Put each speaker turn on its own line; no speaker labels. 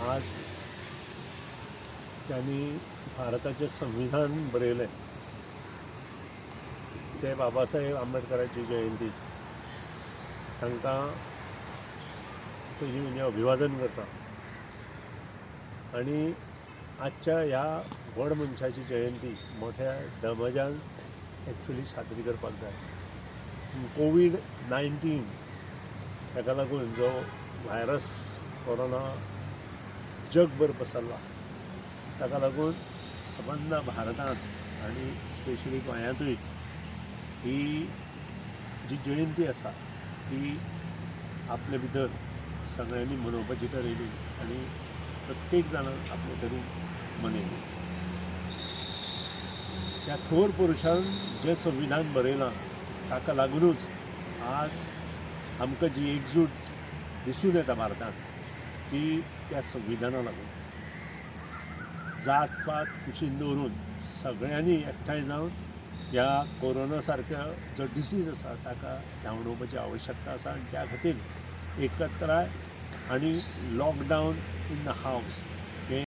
आज त्यांनी भारताचे संविधान बरयलें ते बाबासाहेब आंबेडकराची जयंती तांकां पयलीं म्हणजे अभिवादन करता आनी आजच्या ह्या व्हड मनशाची जयंती मोठ्या दबाज्यान एक्चुली साजरी करपाक जाय. कोविड-19 हेका लागून जो व्हायरस कोरोना जगभर पसरला ताका लागून सबंद भारतांत आनी स्पेशली गोंयांतूय ही जी जयंती आसा ती आपले भितर सगळ्यांनी मनोवपाची थारायली आनी प्रत्येक जाण आपले तरेन मनयली. त्या थोर पुरुशान जे संविधान बरयलां ताका लागूनच आज आमकां जी एकजूट दिसून येता भारतांत ती त्या संविधाना लागून. जात पात कुशीन दवरून सगळ्यांनी एकठांय जावन ह्या कोरोना सारक्या जो डिसीज आसा ताका धांवडोवपाची आवश्यकता आसा आनी त्या खातीर एकत्राय आनी लॉकडावन इन द हावस